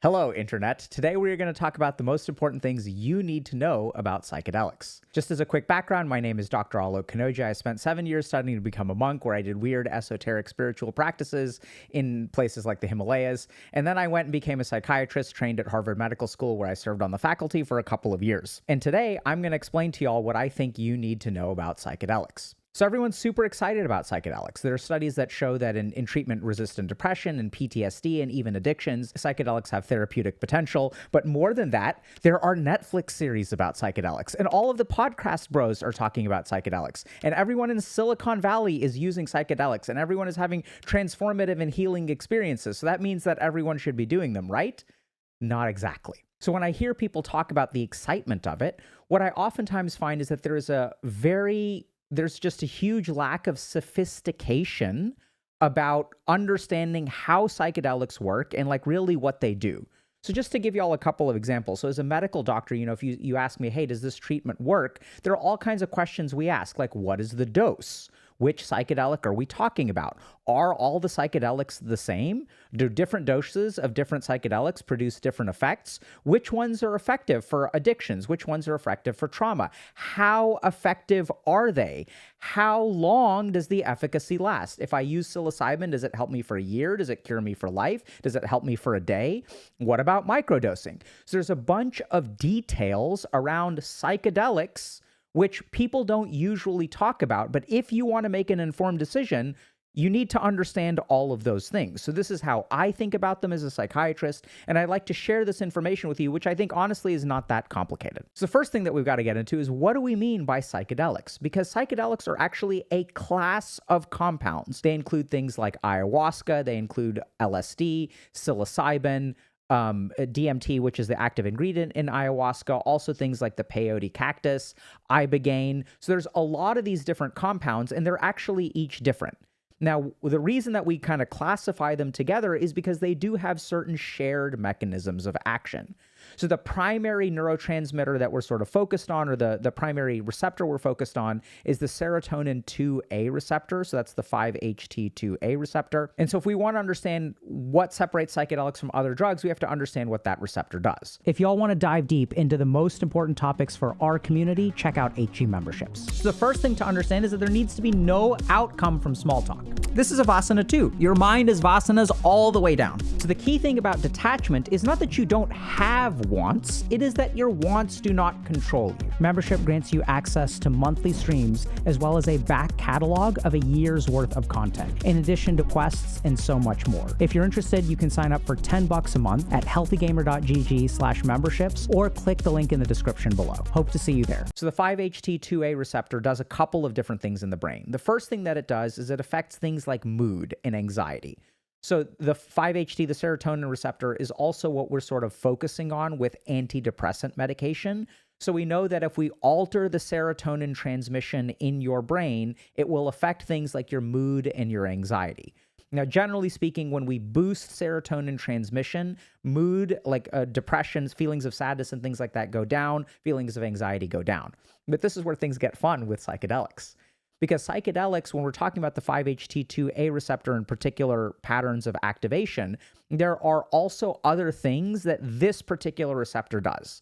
Hello, Internet. Today we are going to talk about the most important things you need to know about psychedelics. Just as a quick background, my name is Dr. Alok Kanoja. I spent 7 years studying to become a monk, where I did weird, esoteric spiritual practices in places like the Himalayas. And then I went and became a psychiatrist, trained at Harvard Medical School, where I served on the faculty for a couple of years. And today I'm going to explain to y'all what I think you need to know about psychedelics. So everyone's super excited about psychedelics. There are studies that show that in treatment-resistant depression and PTSD and even addictions, psychedelics have therapeutic potential. But more than that, there are Netflix series about psychedelics, and all of the podcast bros are talking about psychedelics. And everyone in Silicon Valley is using psychedelics, and everyone is having transformative and healing experiences. So that means that everyone should be doing them, right? Not exactly. So when I hear people talk about the excitement of it, what I oftentimes find is that there's just a huge lack of sophistication about understanding how psychedelics work and really what they do. So just to give you all a couple of examples. So as a medical doctor, if you ask me, hey, does this treatment work? There are all kinds of questions we ask, like what is the dose? Which psychedelic are we talking about? Are all the psychedelics the same? Do different doses of different psychedelics produce different effects? Which ones are effective for addictions? Which ones are effective for trauma? How effective are they? How long does the efficacy last? If I use psilocybin, does it help me for a year? Does it cure me for life? Does it help me for a day? What about microdosing? So there's a bunch of details around psychedelics which people don't usually talk about. But if you want to make an informed decision, you need to understand all of those things. So this is how I think about them as a psychiatrist, and I'd like to share this information with you, which I think honestly is not that complicated. So the first thing that we've got to get into is, what do we mean by psychedelics? Because psychedelics are actually a class of compounds. They include things like ayahuasca, they include LSD, psilocybin, DMT, which is the active ingredient in ayahuasca, also things like the peyote cactus, ibogaine. So there's a lot of these different compounds, and they're actually each different. Now, the reason that we kind of classify them together is because they do have certain shared mechanisms of action. So the primary neurotransmitter that we're sort of focused on, or the primary receptor we're focused on, is the serotonin 2A receptor. So that's the 5-HT2A receptor. And so if we want to understand what separates psychedelics from other drugs, we have to understand what that receptor does. If y'all want to dive deep into the most important topics for our community, check out HG memberships. So the first thing to understand is that there needs to be no outcome from small talk. This is a Vasana too. Your mind is Vasanas all the way down. So the key thing about detachment is not that you don't have wants, it is that your wants do not control you. Membership grants you access to monthly streams, as well as a back catalog of a year's worth of content, in addition to quests and so much more. If you're interested, you can sign up for $10 a month at HealthyGamer.gg/memberships, or click the link in the description below. Hope to see you there. So the 5-HT2A receptor does a couple of different things in the brain. The first thing that it does is it affects things like mood and anxiety. So the 5-HT, the serotonin receptor, is also what we're sort of focusing on with antidepressant medication. So we know that if we alter the serotonin transmission in your brain, it will affect things like your mood and your anxiety. Now, generally speaking, when we boost serotonin transmission, mood, like depressions, feelings of sadness and things like that go down, feelings of anxiety go down. But this is where things get fun with psychedelics. Because psychedelics, when we're talking about the 5-HT2A receptor in particular patterns of activation, there are also other things that this particular receptor does.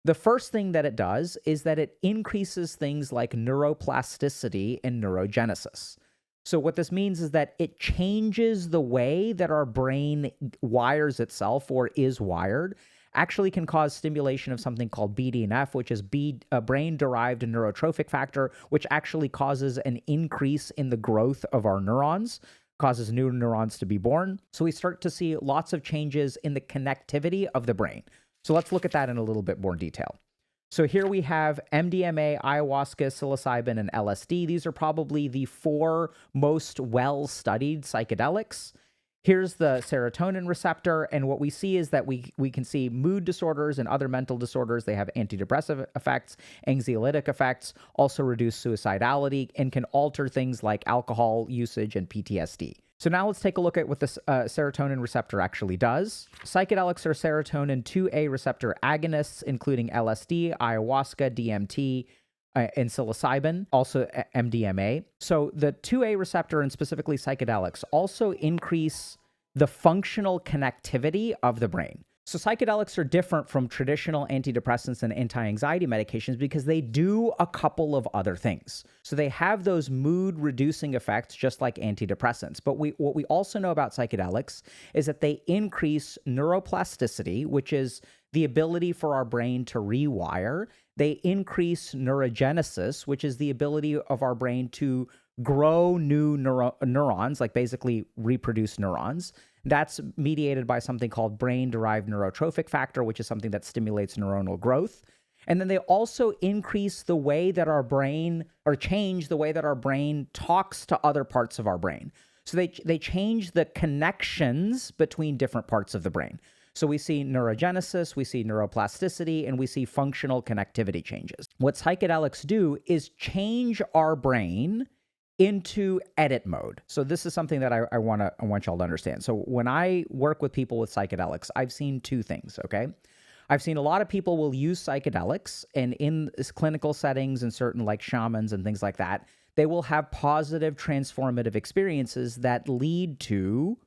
The first thing that it does is that it increases things like neuroplasticity and neurogenesis. So what this means is that it changes the way that our brain wires itself, or is wired, actually can cause stimulation of something called BDNF, which is a brain-derived neurotrophic factor, which actually causes an increase in the growth of our neurons, causes new neurons to be born. So we start to see lots of changes in the connectivity of the brain. So let's look at that in a little bit more detail. So here we have MDMA, ayahuasca, psilocybin, and LSD. These are probably the 4 most well-studied psychedelics. Here's the serotonin receptor, and what we see is that we can see mood disorders and other mental disorders. They have antidepressive effects, anxiolytic effects, also reduce suicidality, and can alter things like alcohol usage and PTSD. So now let's take a look at what the serotonin receptor actually does. Psychedelics are serotonin 2A receptor agonists, including LSD, ayahuasca, DMT, and psilocybin, also MDMA. So the 2A receptor, and specifically psychedelics, also increase the functional connectivity of the brain. So psychedelics are different from traditional antidepressants and anti-anxiety medications because they do a couple of other things. So they have those mood-reducing effects just like antidepressants. But what we also know about psychedelics is that they increase neuroplasticity, which is the ability for our brain to rewire. They increase neurogenesis, which is the ability of our brain to grow new neurons, like basically reproduce neurons. That's mediated by something called brain-derived neurotrophic factor, which is something that stimulates neuronal growth. And then they also increase the way that our brain, or change the way that our brain talks to other parts of our brain. So they change the connections between different parts of the brain. So we see neurogenesis, we see neuroplasticity, and we see functional connectivity changes. What psychedelics do is change our brain into edit mode. So this is something that I want y'all to understand. So when I work with people with psychedelics, I've seen two things, okay? I've seen a lot of people will use psychedelics, and in clinical settings and certain like shamans and things like that, they will have positive transformative experiences that lead to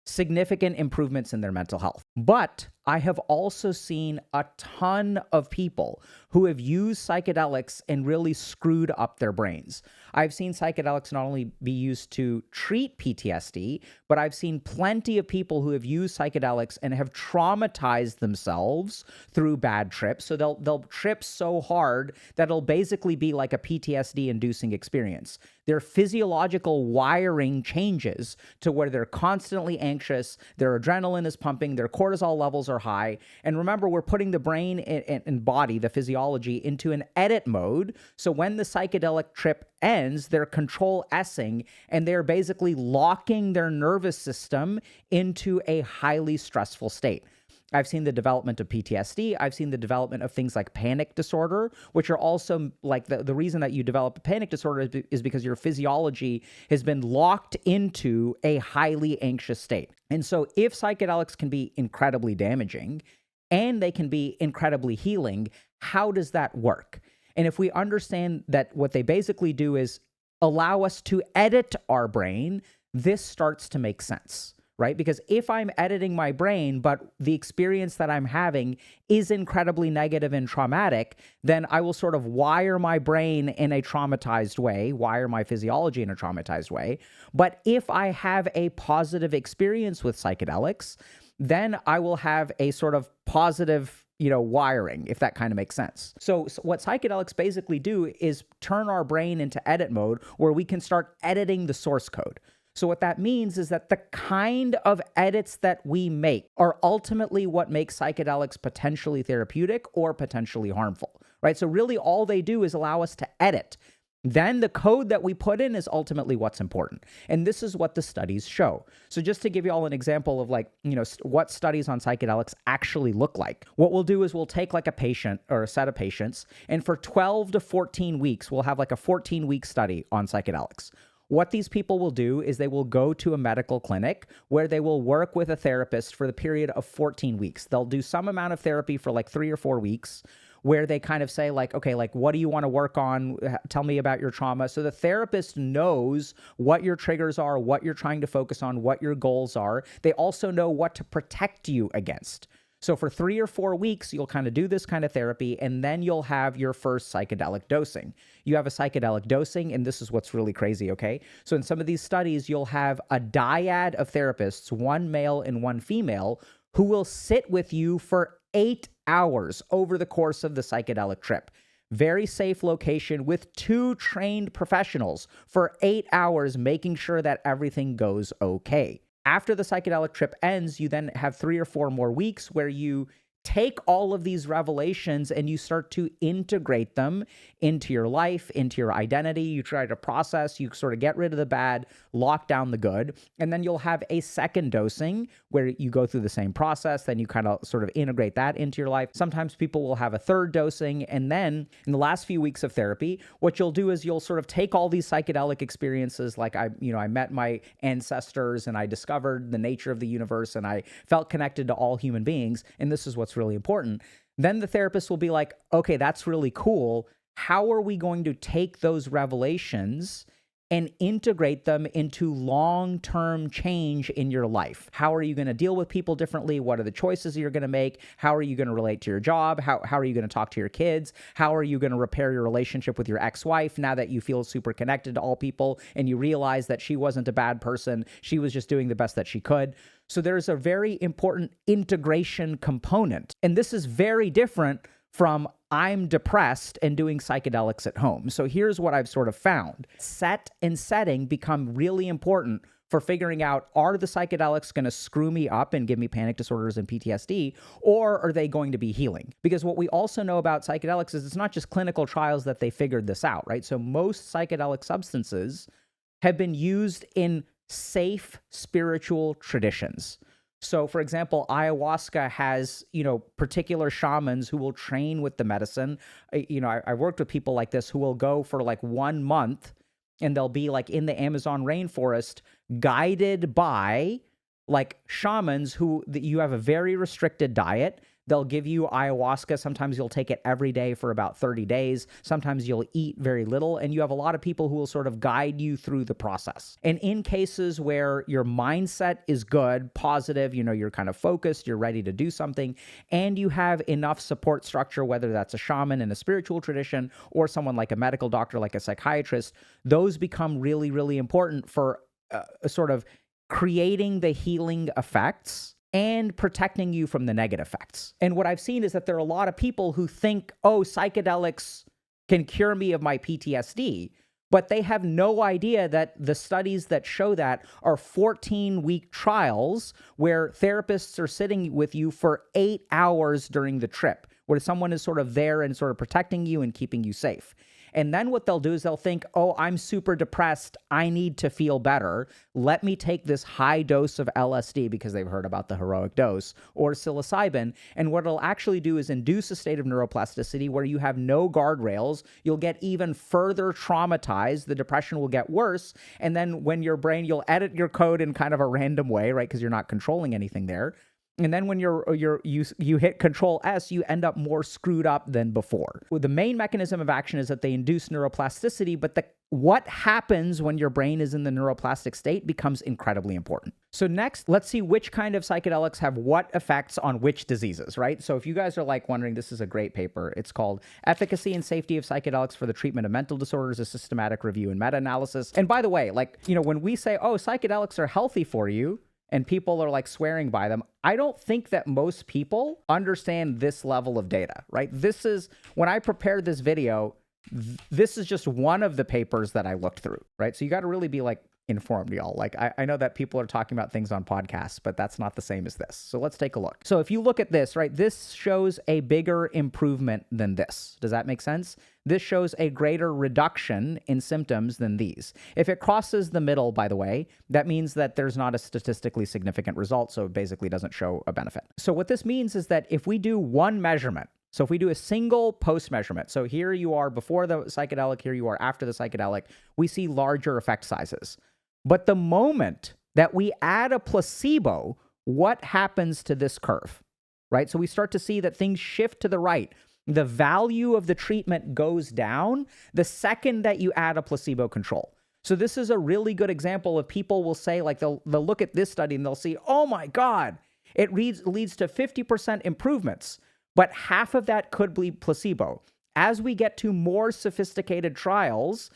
significant improvements in their mental health. But I have also seen a ton of people who have used psychedelics and really screwed up their brains. I've seen psychedelics not only be used to treat PTSD, but I've seen plenty of people who have used psychedelics and have traumatized themselves through bad trips. So they'll trip so hard that it'll basically be like a PTSD-inducing experience. Their physiological wiring changes to where they're constantly anxious, their adrenaline is pumping, their cortisol levels are high. And remember, we're putting the brain and body, the physiology, into an edit mode. So when the psychedelic trip ends, they're control S-ing, and they're basically locking their nervous system into a highly stressful state. I've seen the development of PTSD. I've seen the development of things like panic disorder, which are also like the reason that you develop a panic disorder is because your physiology has been locked into a highly anxious state. And so if psychedelics can be incredibly damaging and they can be incredibly healing, how does that work? And if we understand that what they basically do is allow us to edit our brain, this starts to make sense. Right? Because if I'm editing my brain, but the experience that I'm having is incredibly negative and traumatic, then I will sort of wire my brain in a traumatized way, wire my physiology in a traumatized way. But if I have a positive experience with psychedelics, then I will have a sort of positive, wiring, if that kind of makes sense. So what psychedelics basically do is turn our brain into edit mode where we can start editing the source code. So what that means is that the kind of edits that we make are ultimately what makes psychedelics potentially therapeutic or potentially harmful, right? So really all they do is allow us to edit. Then the code that we put in is ultimately what's important. And this is what the studies show. So just to give you all an example of what studies on psychedelics actually look like, what we'll do is we'll take like a patient or a set of patients, and for 12 to 14 weeks, we'll have like a 14-week study on psychedelics. What these people will do is they will go to a medical clinic where they will work with a therapist for the period of 14 weeks. They'll do some amount of therapy for like 3 or 4 weeks where they kind of say like, okay, like what do you want to work on? Tell me about your trauma. So the therapist knows what your triggers are, what you're trying to focus on, what your goals are. They also know what to protect you against. So for 3 or 4 weeks, you'll kind of do this kind of therapy, and then you'll have your first psychedelic dosing. You have a psychedelic dosing, and this is what's really crazy, okay? So in some of these studies, you'll have a dyad of therapists, one male and one female, who will sit with you for 8 hours over the course of the psychedelic trip. Very safe location with 2 trained professionals for 8 hours, making sure that everything goes okay. After the psychedelic trip ends, you then have 3 or 4 more weeks where you take all of these revelations and you start to integrate them into your life, into your identity. You try to process, you sort of get rid of the bad, lock down the good, and then you'll have a second dosing where you go through the same process, then you kind of sort of integrate that into your life. Sometimes people will have a third dosing, and then in the last few weeks of therapy, what you'll do is you'll sort of take all these psychedelic experiences, like I met my ancestors and I discovered the nature of the universe and I felt connected to all human beings, and this is what's really important. Then the therapist will be like, okay, that's really cool. How are we going to take those revelations and integrate them into long-term change in your life. How are you going to deal with people differently? What are the choices you're going to make? How are you going to relate to your job? How are you going to talk to your kids? How are you going to repair your relationship with your ex-wife now that you feel super connected to all people and you realize that she wasn't a bad person, she was just doing the best that she could? So there's a very important integration component. And this is very different from I'm depressed and doing psychedelics at home. So here's what I've sort of found. Set and setting become really important for figuring out, are the psychedelics going to screw me up and give me panic disorders and PTSD, or are they going to be healing? Because what we also know about psychedelics is it's not just clinical trials that they figured this out, right? So most psychedelic substances have been used in safe spiritual traditions. So, for example, ayahuasca has, particular shamans who will train with the medicine. I worked with people like this who will go for like 1 month and they'll be like in the Amazon rainforest guided by like shamans you have a very restricted diet. They'll give you ayahuasca. Sometimes you'll take it every day for about 30 days. Sometimes you'll eat very little. And you have a lot of people who will sort of guide you through the process. And in cases where your mindset is good, positive, you're kind of focused, you're ready to do something, and you have enough support structure, whether that's a shaman in a spiritual tradition or someone like a medical doctor, like a psychiatrist, those become really, really important for sort of creating the healing effects and protecting you from the negative effects. And what I've seen is that there are a lot of people who think, oh, psychedelics can cure me of my PTSD, but they have no idea that the studies that show that are 14-week trials where therapists are sitting with you for 8 hours during the trip, where someone is sort of there and sort of protecting you and keeping you safe. And then what they'll do is they'll think, oh, I'm super depressed. I need to feel better. Let me take this high dose of LSD because they've heard about the heroic dose or psilocybin. And what it'll actually do is induce a state of neuroplasticity where you have no guardrails. You'll get even further traumatized. The depression will get worse. And then when your brain, you'll edit your code in kind of a random way, right? Because you're not controlling anything there. And then when you hit Control S, you end up more screwed up than before. Well, the main mechanism of action is that they induce neuroplasticity, but what happens when your brain is in the neuroplastic state becomes incredibly important. So next, let's see which kind of psychedelics have what effects on which diseases, right? So if you guys are like wondering, this is a great paper. It's called Efficacy and Safety of Psychedelics for the Treatment of Mental Disorders, a Systematic Review and Meta-Analysis. And by the way, when we say, oh, psychedelics are healthy for you, and people are like swearing by them, I don't think that most people understand this level of data, right? This is, when I prepared this video, this is just one of the papers that I looked through, right? So you got to really be like informed, y'all. Like I know that people are talking about things on podcasts, but that's not the same as this. So let's take a look. So if you look at this, right, this shows a bigger improvement than this. Does that make sense? This shows a greater reduction in symptoms than these. If it crosses the middle, by the way, that means that there's not a statistically significant result, so it basically doesn't show a benefit. So what this means is that if we do one measurement, so if we do a single post measurement, so here you are before the psychedelic, here you are after the psychedelic, we see larger effect sizes. But the moment that we add a placebo, what happens to this curve, right? So we start to see that things shift to the right. The value of the treatment goes down the second that you add a placebo control. So this is a really good example of people will say, like, they'll look at this study and they'll see, oh my God, it leads to 50% improvements, but half of that could be placebo. As we get to more sophisticated trials,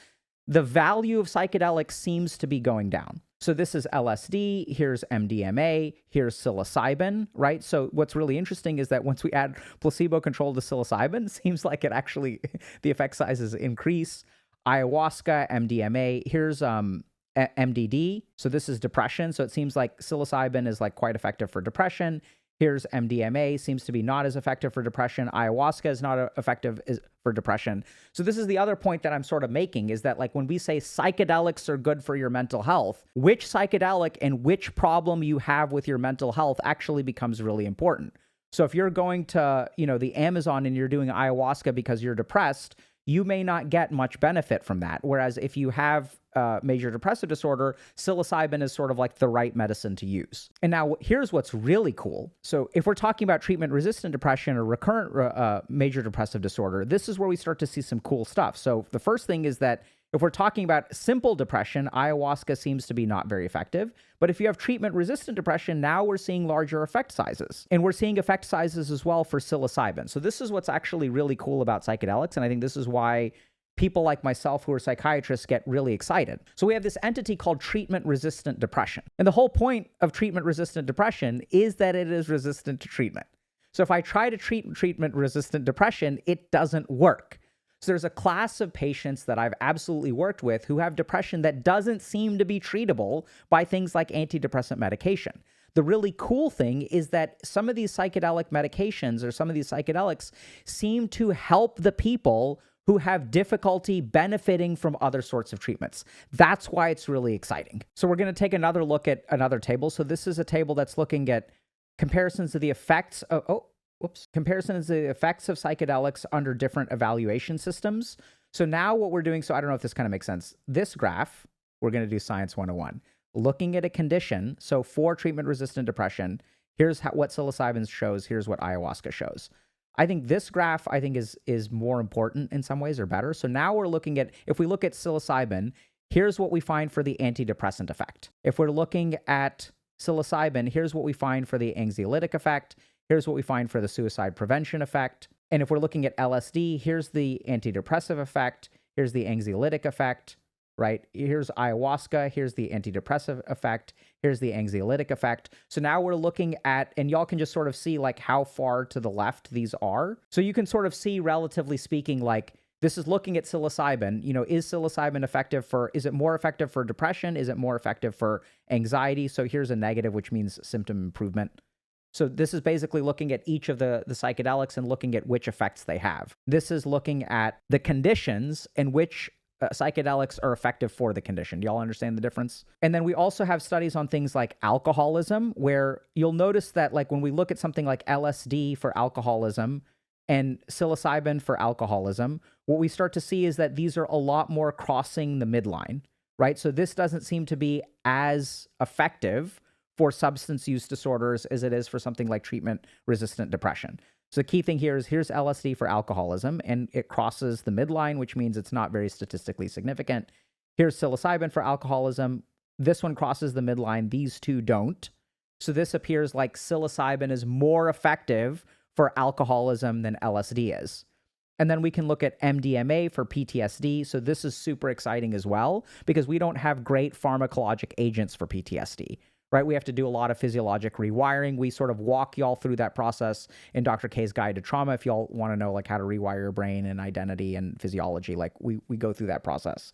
the value of psychedelics seems to be going down. So this is LSD, here's MDMA, here's psilocybin, right? So what's really interesting is that once we add placebo control to psilocybin, it seems like it actually, the effect sizes increase. Ayahuasca, MDMA, here's MDD. So this is depression. So it seems like psilocybin is like quite effective for depression. Here's MDMA, seems to be not as effective for depression. Ayahuasca is not effective for depression. So this is the other point that I'm sort of making, is that like when we say psychedelics are good for your mental health, which psychedelic and which problem you have with your mental health actually becomes really important. So if you're going to, the Amazon and you're doing ayahuasca because you're depressed, you may not get much benefit from that. Whereas if you have major depressive disorder, psilocybin is sort of like the right medicine to use. And now here's what's really cool. So if we're talking about treatment-resistant depression or recurrent major depressive disorder, this is where we start to see some cool stuff. So the first thing is that If we're talking about simple depression, ayahuasca seems to be not very effective. But if you have treatment-resistant depression, now we're seeing larger effect sizes. And we're seeing effect sizes as well for psilocybin. So this is what's actually really cool about psychedelics. And I think this is why people like myself who are psychiatrists get really excited. So we have this entity called treatment-resistant depression. And the whole point of treatment-resistant depression is that it is resistant to treatment. So if I try to treat treatment-resistant depression, it doesn't work. So there's a class of patients that I've absolutely worked with who have depression that doesn't seem to be treatable by things like antidepressant medication. The really cool thing is that some of these psychedelic medications or some of these psychedelics seem to help the people who have difficulty benefiting from other sorts of treatments. That's why it's really exciting. So we're going to take another look at another table. So this is a table that's looking at comparisons of the effects of, comparisons of the effects of psychedelics under different evaluation systems. So now what we're doing, so I don't know if this kind of makes sense. This graph, we're going to do Science 101. Looking at a condition, so for treatment-resistant depression, here's what psilocybin shows, here's what ayahuasca shows. I think this graph, is more important in some ways or better. So now we're looking at, if we look at psilocybin, here's what we find for the antidepressant effect. If we're looking at psilocybin, here's what we find for the anxiolytic effect. Here's what we find for the suicide prevention effect. And if we're looking at LSD, here's the antidepressive effect. Here's the anxiolytic effect, right? Here's ayahuasca. Here's the antidepressive effect. Here's the anxiolytic effect. So now we're looking at, and y'all can just sort of see like how far to the left these are. So you can sort of see, relatively speaking, like this is looking at psilocybin. Is psilocybin effective is it more effective for depression? Is it more effective for anxiety? So here's a negative, which means symptom improvement. So this is basically looking at each of the psychedelics and looking at which effects they have. This is looking at the conditions in which psychedelics are effective for the condition. Do y'all understand the difference? And then we also have studies on things like alcoholism, where you'll notice that like when we look at something like LSD for alcoholism and psilocybin for alcoholism, what we start to see is that these are a lot more crossing the midline, right? So this doesn't seem to be as effective for substance use disorders as it is for something like treatment-resistant depression. So the key thing here is here's LSD for alcoholism, and it crosses the midline, which means it's not very statistically significant. Here's psilocybin for alcoholism. This one crosses the midline. These two don't. So this appears like psilocybin is more effective for alcoholism than LSD is. And then we can look at MDMA for PTSD. So this is super exciting as well, because we don't have great pharmacologic agents for PTSD. Right? We have to do a lot of physiologic rewiring. We sort of walk y'all through that process in Dr. K's Guide to Trauma. If y'all want to know like how to rewire your brain and identity and physiology, like we go through that process.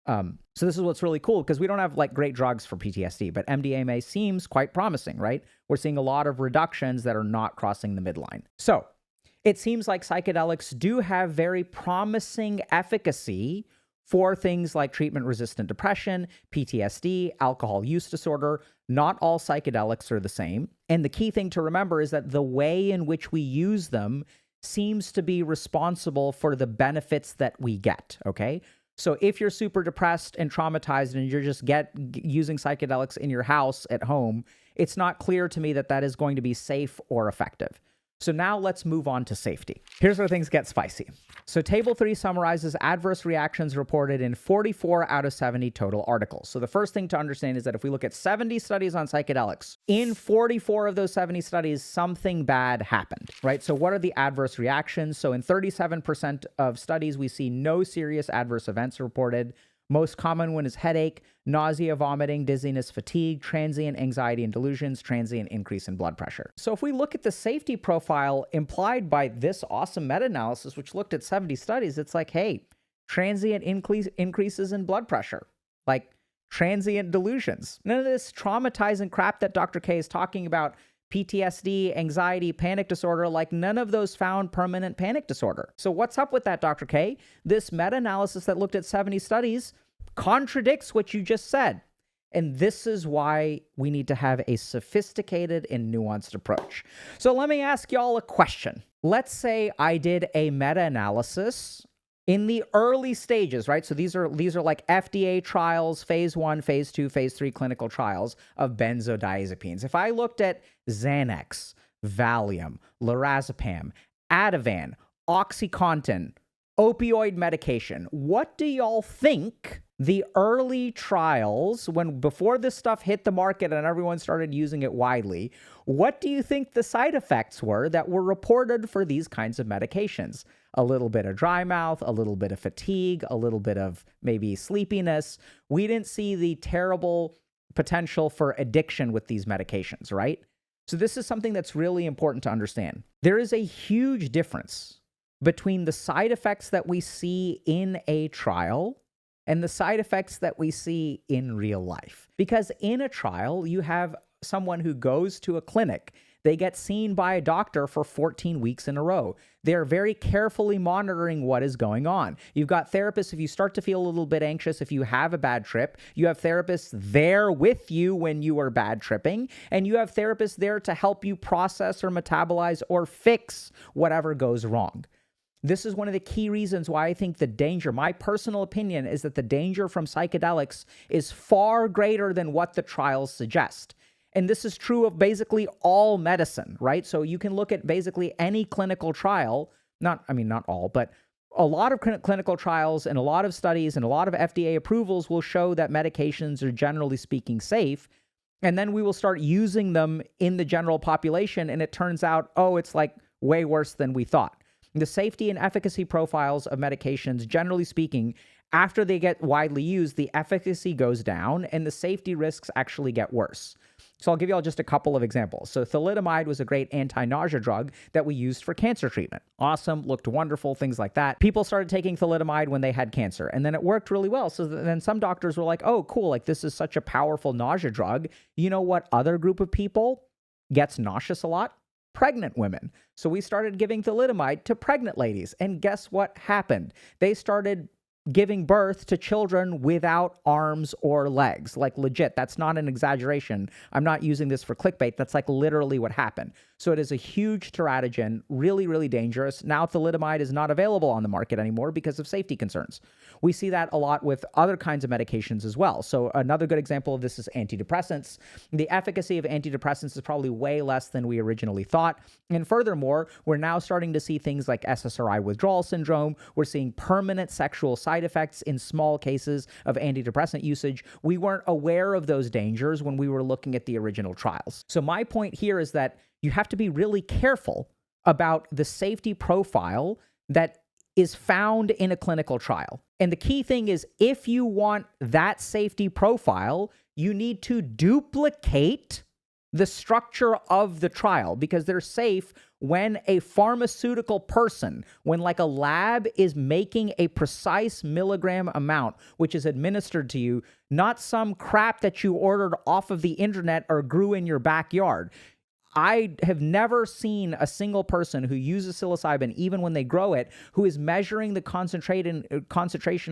So this is what's really cool, because we don't have like great drugs for PTSD, but MDMA seems quite promising, right? We're seeing a lot of reductions that are not crossing the midline. So it seems like psychedelics do have very promising efficacy for things like treatment-resistant depression, PTSD, alcohol use disorder. Not all psychedelics are the same. And the key thing to remember is that the way in which we use them seems to be responsible for the benefits that we get, okay? So if you're super depressed and traumatized and you're just using psychedelics in your house at home, it's not clear to me that that is going to be safe or effective. So now let's move on to safety. Here's where things get spicy. So table 3 summarizes adverse reactions reported in 44 out of 70 total articles. So the first thing to understand is that if we look at 70 studies on psychedelics, in 44 of those 70 studies, something bad happened, right? So what are the adverse reactions? So in 37% of studies, we see no serious adverse events reported. Most common one is headache, nausea, vomiting, dizziness, fatigue, transient anxiety and delusions, transient increase in blood pressure. So if we look at the safety profile implied by this awesome meta-analysis, which looked at 70 studies, it's like, hey, transient increases in blood pressure, like transient delusions. None of this traumatizing crap that Dr. K is talking about, PTSD, anxiety, panic disorder, like none of those found permanent panic disorder. So what's up with that, Dr. K? This meta-analysis that looked at 70 studies contradicts what you just said. And this is why we need to have a sophisticated and nuanced approach. So let me ask y'all a question. Let's say I did a meta-analysis in the early stages, right? So these are like FDA trials, phase 1, phase 2, phase 3 clinical trials of benzodiazepines. If I looked at Xanax, Valium, lorazepam, Ativan, OxyContin, opioid medication. What do y'all think the early trials, before this stuff hit the market and everyone started using it widely, what do you think the side effects were that were reported for these kinds of medications? A little bit of dry mouth, a little bit of fatigue, a little bit of maybe sleepiness. We didn't see the terrible potential for addiction with these medications, right? So this is something that's really important to understand. There is a huge difference between the side effects that we see in a trial and the side effects that we see in real life. Because in a trial, you have someone who goes to a clinic. They get seen by a doctor for 14 weeks in a row. They're very carefully monitoring what is going on. You've got therapists, if you start to feel a little bit anxious, if you have a bad trip, you have therapists there with you when you are bad tripping, and you have therapists there to help you process or metabolize or fix whatever goes wrong. This is one of the key reasons why I think the danger, my personal opinion, is that the danger from psychedelics is far greater than what the trials suggest. And this is true of basically all medicine, right? So you can look at basically any clinical trial, not all, but a lot of clinical trials and a lot of studies and a lot of FDA approvals will show that medications are generally speaking safe. And then we will start using them in the general population. And it turns out, it's like way worse than we thought. The safety and efficacy profiles of medications, generally speaking, after they get widely used, the efficacy goes down and the safety risks actually get worse. So I'll give you all just a couple of examples. So thalidomide was a great anti-nausea drug that we used for cancer treatment. Awesome, looked wonderful, things like that. People started taking thalidomide when they had cancer, and then it worked really well. So then some doctors were like, oh, cool, like this is such a powerful nausea drug. You know what other group of people gets nauseous a lot? Pregnant women. So we started giving thalidomide to pregnant ladies. And guess what happened? They started giving birth to children without arms or legs. Like legit, that's not an exaggeration. I'm not using this for clickbait. That's like literally what happened. So it is a huge teratogen, really, really dangerous. Now thalidomide is not available on the market anymore because of safety concerns. We see that a lot with other kinds of medications as well. So another good example of this is antidepressants. The efficacy of antidepressants is probably way less than we originally thought. And furthermore, we're now starting to see things like SSRI withdrawal syndrome. We're seeing permanent sexual side effects in small cases of antidepressant usage. We weren't aware of those dangers when we were looking at the original trials. So my point here is that you have to be really careful about the safety profile that is found in a clinical trial. And the key thing is, if you want that safety profile, you need to duplicate the structure of the trial, because they're safe when a pharmaceutical person, when like a lab is making a precise milligram amount, which is administered to you, not some crap that you ordered off of the internet or grew in your backyard. I have never seen a single person who uses psilocybin, even when they grow it, who is measuring the concentration of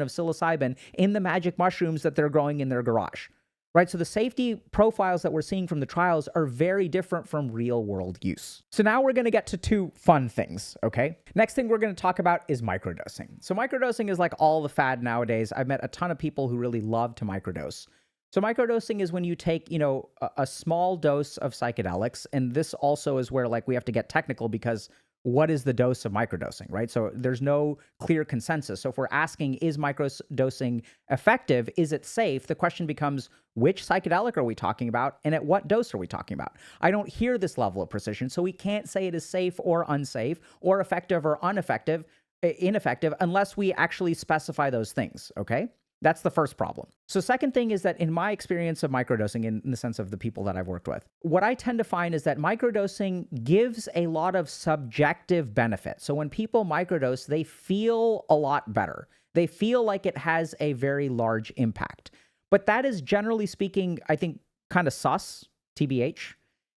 psilocybin in the magic mushrooms that they're growing in their garage. Right? So the safety profiles that we're seeing from the trials are very different from real world use. So now we're going to get to two fun things, okay? Next thing we're going to talk about is microdosing. So microdosing is like all the fad nowadays. I've met a ton of people who really love to microdose. So microdosing is when you take, a small dose of psychedelics, and this also is where like we have to get technical, because what is the dose of microdosing, right? So there's no clear consensus. So if we're asking, is microdosing effective? Is it safe? The question becomes, which psychedelic are we talking about? And at what dose are we talking about? I don't hear this level of precision, so we can't say it is safe or unsafe or effective or ineffective unless we actually specify those things, okay? That's the first problem. So second thing is that in my experience of microdosing, in the sense of the people that I've worked with, what I tend to find is that microdosing gives a lot of subjective benefit. So when people microdose, they feel a lot better. They feel like it has a very large impact. But that is, generally speaking, I think, kind of sus, TBH.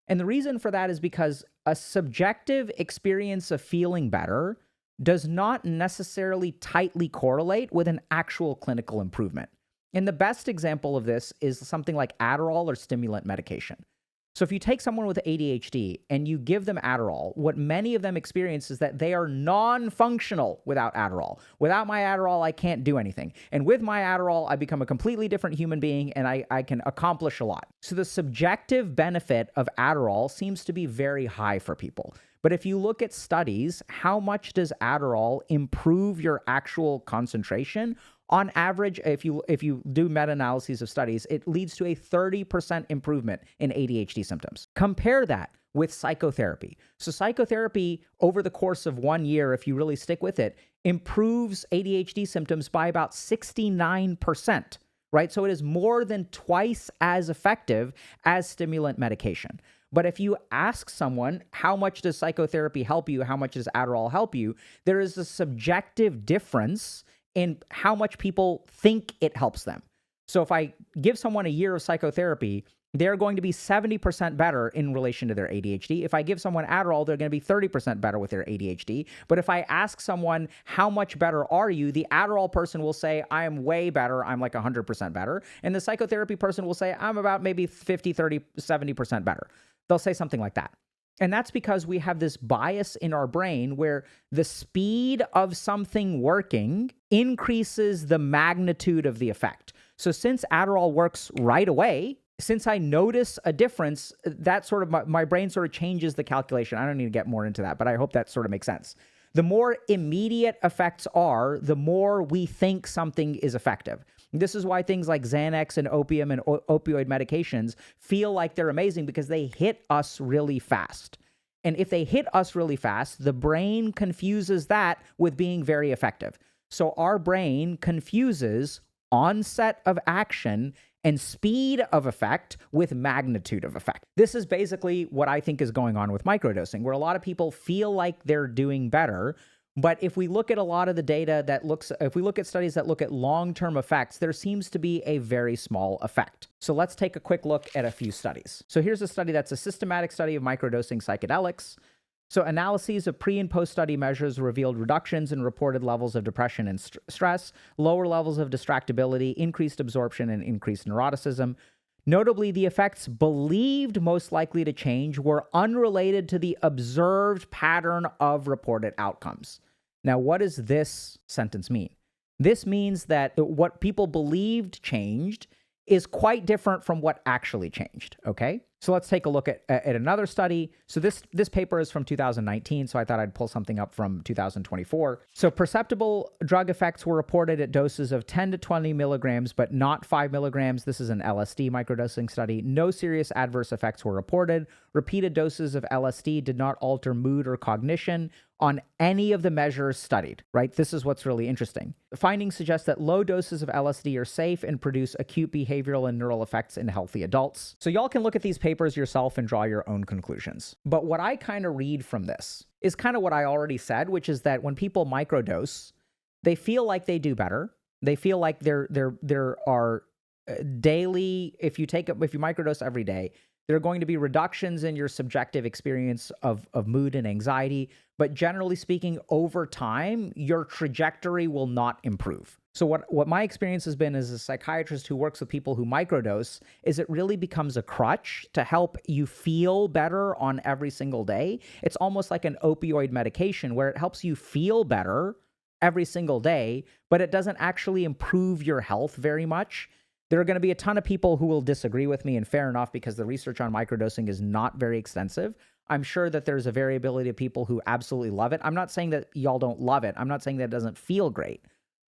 And the reason for that is because a subjective experience of feeling better does not necessarily tightly correlate with an actual clinical improvement. And the best example of this is something like Adderall or stimulant medication. So if you take someone with ADHD and you give them Adderall, what many of them experience is that they are non-functional without Adderall. Without my Adderall, I can't do anything. And with my Adderall, I become a completely different human being and I can accomplish a lot. So the subjective benefit of Adderall seems to be very high for people. But if you look at studies, how much does Adderall improve your actual concentration? On average, if you do meta-analyses of studies, it leads to a 30% improvement in ADHD symptoms. Compare that with psychotherapy. So psychotherapy over the course of 1 year, if you really stick with it, improves ADHD symptoms by about 69%, right? So it is more than twice as effective as stimulant medication. But if you ask someone, how much does psychotherapy help you? How much does Adderall help you? There is a subjective difference in how much people think it helps them. So if I give someone a year of psychotherapy, they're going to be 70% better in relation to their ADHD. If I give someone Adderall, they're going to be 30% better with their ADHD. But if I ask someone, how much better are you? The Adderall person will say, I am way better. I'm like 100% better. And the psychotherapy person will say, I'm about maybe 50, 30, 70% better. They'll say something like that. And that's because we have this bias in our brain where the speed of something working increases the magnitude of the effect. So since Adderall works right away, since I notice a difference, that sort of my brain sort of changes the calculation. I don't need to get more into that, but I hope that sort of makes sense. The more immediate effects are, the more we think something is effective. This is why things like Xanax and opium and opioid medications feel like they're amazing, because they hit us really fast. And if they hit us really fast, the brain confuses that with being very effective. So our brain confuses onset of action and speed of effect with magnitude of effect. This is basically what I think is going on with microdosing, where a lot of people feel like they're doing better. But if we look at a lot of the data if we look at studies that look at long-term effects, there seems to be a very small effect. So let's take a quick look at a few studies. So here's a study that's a systematic study of microdosing psychedelics. So analyses of pre- and post-study measures revealed reductions in reported levels of depression and stress, lower levels of distractibility, increased absorption, and increased neuroticism. Notably, the effects believed most likely to change were unrelated to the observed pattern of reported outcomes. Now, what does this sentence mean? This means that what people believed changed is quite different from what actually changed, okay? So let's take a look at another study. So this paper is from 2019, so I thought I'd pull something up from 2024. So perceptible drug effects were reported at doses of 10 to 20 milligrams, but not 5 milligrams. This is an LSD microdosing study. No serious adverse effects were reported. Repeated doses of LSD did not alter mood or cognition on any of the measures studied, right? This is what's really interesting. The findings suggest that low doses of LSD are safe and produce acute behavioral and neural effects in healthy adults. So y'all can look at these papers yourself and draw your own conclusions. But what I kind of read from this is kind of what I already said, which is that when people microdose, they feel like they do better. They feel like there are daily, if you microdose every day, there are going to be reductions in your subjective experience of mood and anxiety. But generally speaking, over time, your trajectory will not improve. So what my experience has been as a psychiatrist who works with people who microdose is it really becomes a crutch to help you feel better on every single day. It's almost like an opioid medication where it helps you feel better every single day, but it doesn't actually improve your health very much. There are going to be a ton of people who will disagree with me, and fair enough, because the research on microdosing is not very extensive. I'm sure that there's a variability of people who absolutely love it. I'm not saying that y'all don't love it. I'm not saying that it doesn't feel great.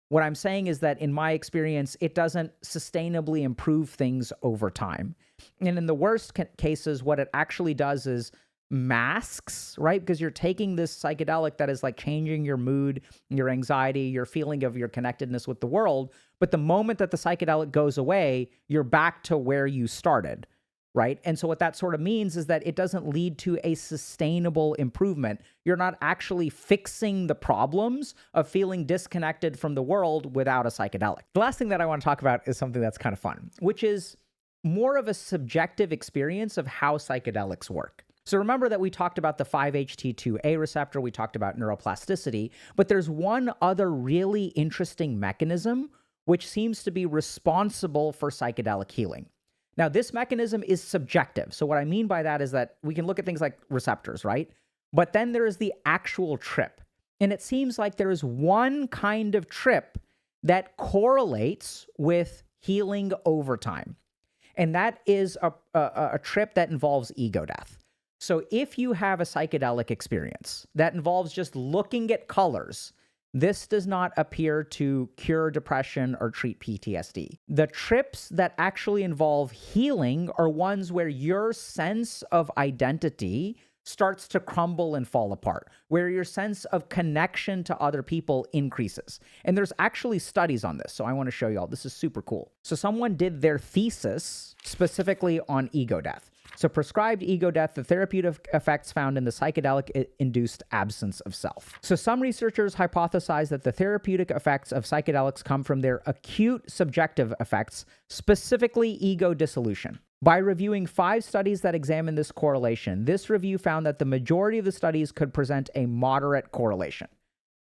What I'm saying is that in my experience, it doesn't sustainably improve things over time. And in the worst cases, what it actually does is masks, right? Because you're taking this psychedelic that is like changing your mood, your anxiety, your feeling of your connectedness with the world. But the moment that the psychedelic goes away, you're back to where you started, right? And so what that sort of means is that it doesn't lead to a sustainable improvement. You're not actually fixing the problems of feeling disconnected from the world without a psychedelic. The last thing that I want to talk about is something that's kind of fun, which is more of a subjective experience of how psychedelics work. So remember that we talked about the 5-HT2A receptor, we talked about neuroplasticity, but there's one other really interesting mechanism which seems to be responsible for psychedelic healing. Now, this mechanism is subjective. So what I mean by that is that we can look at things like receptors, right? But then there is the actual trip. And it seems like there is one kind of trip that correlates with healing over time. And that is a trip that involves ego death. So if you have a psychedelic experience that involves just looking at colors, this does not appear to cure depression or treat PTSD. The trips that actually involve healing are ones where your sense of identity starts to crumble and fall apart, where your sense of connection to other people increases. And there's actually studies on this, so I want to show you all. This is super cool. So someone did their thesis specifically on ego death. So prescribed ego death, the therapeutic effects found in the psychedelic-induced absence of self. So some researchers hypothesize that the therapeutic effects of psychedelics come from their acute subjective effects, specifically ego dissolution. By reviewing 5 studies that examine this correlation, this review found that the majority of the studies could present a moderate correlation.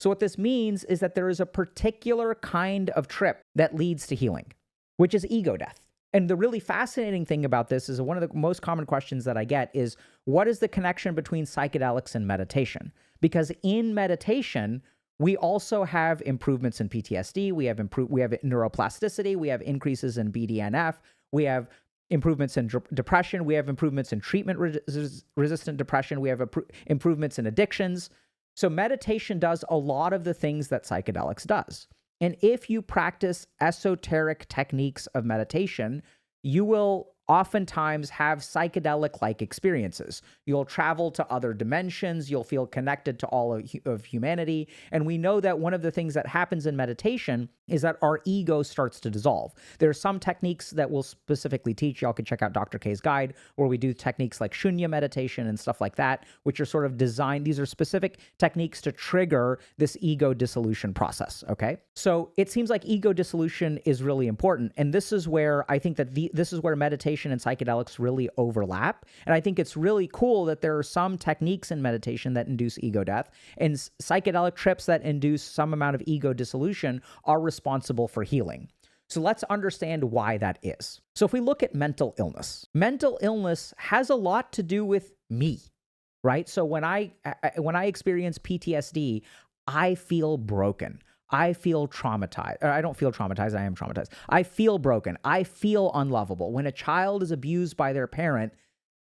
So what this means is that there is a particular kind of trip that leads to healing, which is ego death. And the really fascinating thing about this is one of the most common questions that I get is, what is the connection between psychedelics and meditation? Because in meditation, we also have improvements in PTSD, we have neuroplasticity, we have increases in BDNF, we have improvements in depression, we have improvements in treatment-resistant depression, we have improvements in addictions. So meditation does a lot of the things that psychedelics does. And if you practice esoteric techniques of meditation, you will oftentimes have psychedelic-like experiences. You'll travel to other dimensions, you'll feel connected to all of humanity. And we know that one of the things that happens in meditation is that our ego starts to dissolve. There are some techniques that we'll specifically teach. Y'all can check out Dr. K's guide, where we do techniques like shunya meditation and stuff like that, which are sort of designed. These are specific techniques to trigger this ego dissolution process, okay? So it seems like ego dissolution is really important. And this is where I think that this is where meditation and psychedelics really overlap. And I think it's really cool that there are some techniques in meditation that induce ego death, and psychedelic trips that induce some amount of ego dissolution are responsible for healing. So let's understand why that is. So if we look at mental illness has a lot to do with me, right? So when I experience PTSD, I feel broken. I feel traumatized. Or I don't feel traumatized, I am traumatized. I feel broken. I feel unlovable. When a child is abused by their parent,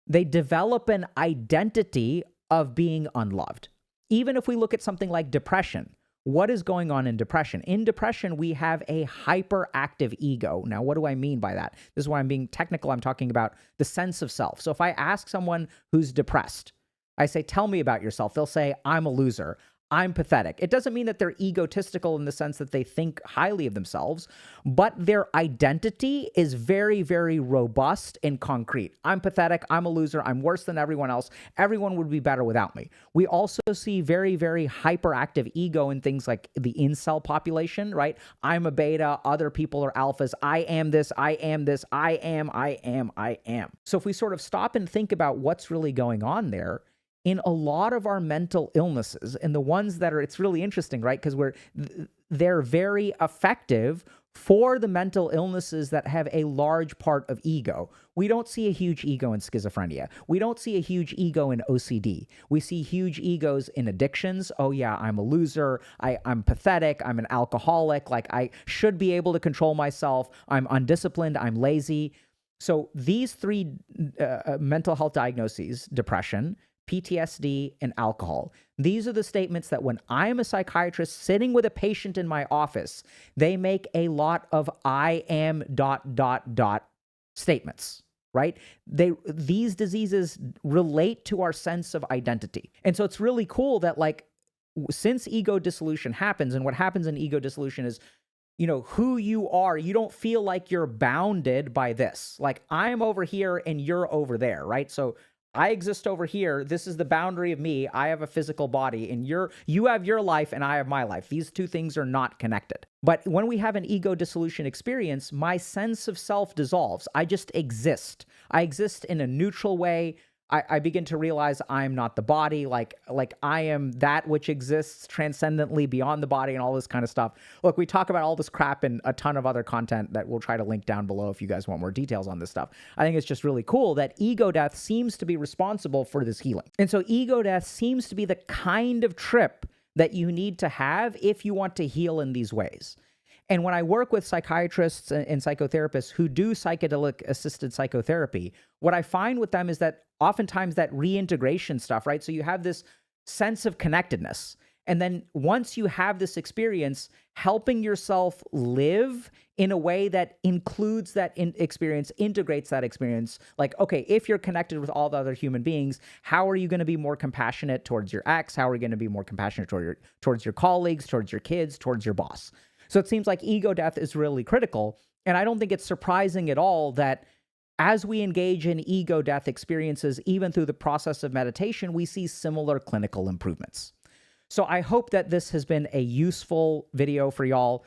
they develop an identity of being unloved. Even if we look at something like depression, what is going on in depression? In depression, we have a hyperactive ego. Now, what do I mean by that? This is why I'm being technical. I'm talking about the sense of self. So if I ask someone who's depressed, I say, tell me about yourself. They'll say, I'm a loser. I'm pathetic. It doesn't mean that they're egotistical in the sense that they think highly of themselves, but their identity is very, very robust and concrete. I'm pathetic. I'm a loser. I'm worse than everyone else. Everyone would be better without me. We also see very, very hyperactive ego in things like the incel population, right? I'm a beta. Other people are alphas. I am this. I am this. I am. So if we sort of stop and think about what's really going on there, in a lot of our mental illnesses, and the ones that are, it's really interesting, right? Because they're very effective for the mental illnesses that have a large part of ego. We don't see a huge ego in schizophrenia. We don't see a huge ego in OCD. We see huge egos in addictions. Oh yeah, I'm a loser. I'm pathetic. I'm an alcoholic. Like, I should be able to control myself. I'm undisciplined. I'm lazy. So these 3 mental health diagnoses, depression, PTSD, and alcohol. These are the statements that when I'm a psychiatrist sitting with a patient in my office, they make a lot of I am ... statements, right? These diseases relate to our sense of identity. And so it's really cool that, like, since ego dissolution happens, and what happens in ego dissolution is, you know, who you are, you don't feel like you're bounded by this. Like, I'm over here and you're over there, right? So I exist over here. This is the boundary of me. I have a physical body, and you have your life and I have my life. These 2 things are not connected. But when we have an ego dissolution experience, my sense of self dissolves. I just exist. I exist in a neutral way. I begin to realize I'm not the body, like I am that which exists transcendently beyond the body and all this kind of stuff. Look, we talk about all this crap in a ton of other content that we'll try to link down below if you guys want more details on this stuff. I think it's just really cool that ego death seems to be responsible for this healing. And so ego death seems to be the kind of trip that you need to have if you want to heal in these ways. And when I work with psychiatrists and psychotherapists who do psychedelic-assisted psychotherapy, what I find with them is that oftentimes that reintegration stuff, right? So you have this sense of connectedness. And then once you have this experience, helping yourself live in a way that includes that experience, integrates that experience. Like, okay, if you're connected with all the other human beings, how are you going to be more compassionate towards your ex? How are you going to be more compassionate towards your colleagues, towards your kids, towards your boss? So it seems like ego death is really critical. And I don't think it's surprising at all that as we engage in ego death experiences, even through the process of meditation, we see similar clinical improvements. So I hope that this has been a useful video for y'all.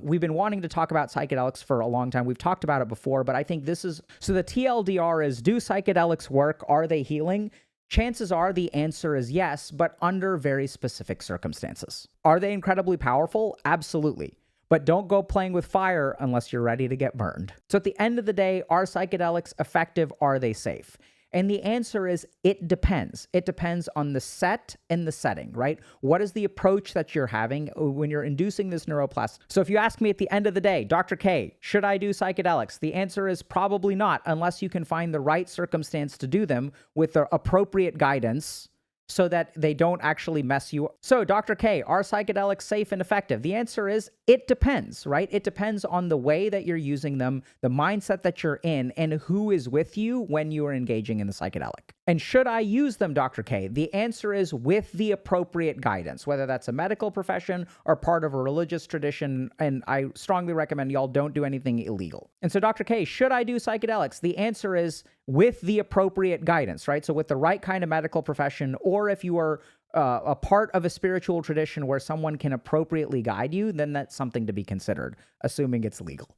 We've been wanting to talk about psychedelics for a long time. We've talked about it before, but I think this is... So the TLDR is, do psychedelics work? Are they healing? Chances are the answer is yes, but under very specific circumstances. Are they incredibly powerful? Absolutely. But don't go playing with fire unless you're ready to get burned. So at the end of the day, are psychedelics effective? Are they safe? And the answer is, it depends. It depends on the set and the setting, right? What is the approach that you're having when you're inducing this neuroplasticity? So if you ask me at the end of the day, Dr. K, should I do psychedelics? The answer is probably not, unless you can find the right circumstance to do them with the appropriate guidance so that they don't actually mess you up. So Dr. K, are psychedelics safe and effective? The answer is, it depends, right? It depends on the way that you're using them, the mindset that you're in, and who is with you when you are engaging in the psychedelic. And should I use them, Dr. K? The answer is with the appropriate guidance, whether that's a medical profession or part of a religious tradition, and I strongly recommend y'all don't do anything illegal. And so Dr. K, should I do psychedelics? The answer is with the appropriate guidance, right? So with the right kind of medical profession, or if you are a part of a spiritual tradition where someone can appropriately guide you, then that's something to be considered, assuming it's legal.